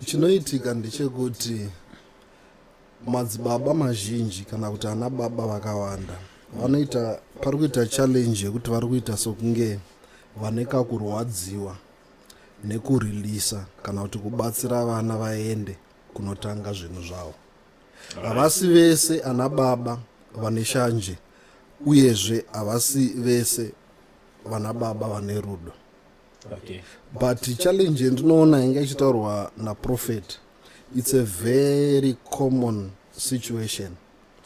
chinoitika ndechekuti madzibaba mazhinji kana kuti ana baba vakawanda vanoita pari kuita challenge yekuti vari kuita sokunge vane kakurwadziwa nekurilisa kana kuti kubatsira vana vaende kunotanga zvinhu zvavo. Havasi vese ana baba vane shanje uyezve havasi vese vana baba vane rudo. Okay. But challenge ndinoona inge ichitaurwa naProphet, it's a very common situation.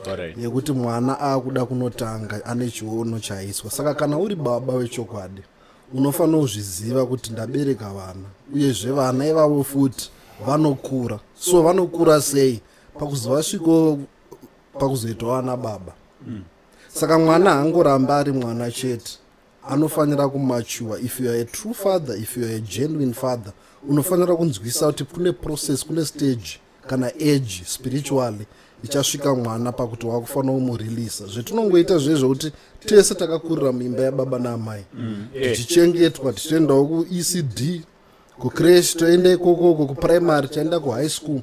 Alright. Yekuti mwana akuda kunotanga ane chiono chaiswa. Saka kana uri baba wechokwadi unofanira kuzviziva kuti ndabereka vana uyezve vana ivavo futi vanokura. So vanokura sei pakuzovasviko pakuzoitwa vana baba. Saka mwana haangoramba ari mwana chete, anofanira kumachua. If you are a true father, if you are a genuine father, unofanira kunzwisa kuti kune process, kune stage kana age spiritually ichasvika mwana pakuti wakufanira kumureleasa. Zvetinongoita zvezvokuti tese takakurira muimba yababa naamai, tichichengetwa, tichiendawo kuECD, kucreche, toenda ikoko, kuprimary, toenda kuhigh school.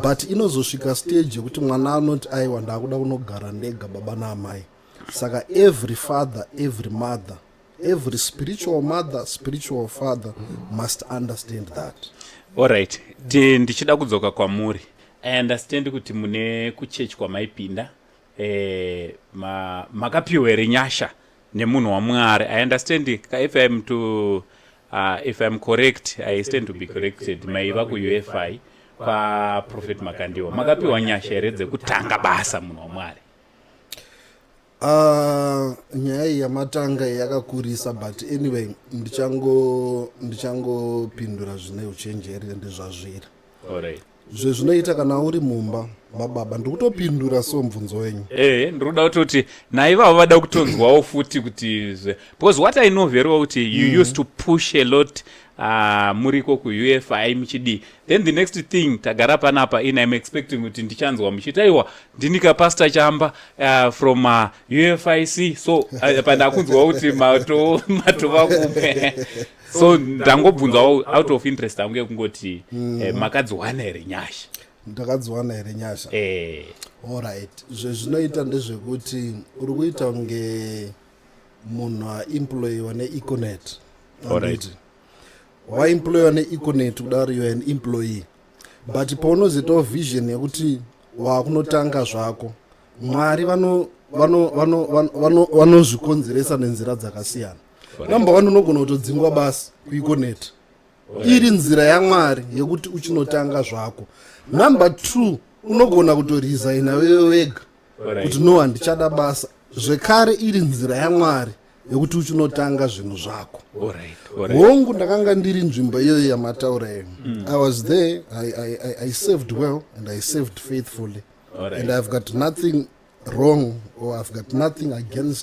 But inozosvika stage yekuti mwana anoti aiwa ndakuda kunogara ndega baba naamai. Saka every father, every mother, every spiritual mother, spiritual father must understand that. Alright. Ndichida kudzoka kwamuri. I understand kuti mune kuchechi kwamaipinda makapiwe rinyasha nemunhu waMwari. I understand if I'm correct, I stand to be corrected. Maiva kuUFI kwa Prophet Makandiwa makapiwa nyasha here dzekutanga basa munhu waMwari. Nyaya yamatanga yakakurisa, but anyway ndichangopindura zvine uchenjeri ndezvazviri. Alright. Zvezvinoita kana uri mumba mababa ndikutopindura somubvunzo wenyu. Ndinoda kuti naivavo vada kutonzwawo futi kuti because what I know very well kuti you used to push a lot muriko kuUFI muchidi. Then the next thing tagara panapa I'm expecting kuti ndichanzwa muchiti aiwa ndinika pastor chamba from UFIC, so panda kunzwa kuti mato vakupe. So ndangobvunzawo out of interest ange kungoti makadziwana here nyasha. Ndakadziwana here nyasha. Alright. Zvezvinoita ndezvekuti uri kuita kunge munhu aemployiwa neEconet. Alright. Waemployiwa neEconet kudaro you are an employee. But paunozoitawo vision yekuti wakunotanga zvako, Mwari vanozvikonzeresa nenzira dzakasiyana. Number one, unogona kutodzingwa basi kuEconet. Iri nzira yaMwari yekuti uchinotanga zvako. Number two, unogona kutoresigna wewe wega kuti no handichada basa. Zvekare iri nzira yaMwari yekuti uchinotanga zvinhu zvako. Hongu ndakanga ndiri nzvimbo iyoyo yamataura yenyu. I was there, I served well and I served faithfully. And I've got nothing wrong or I've got nothing against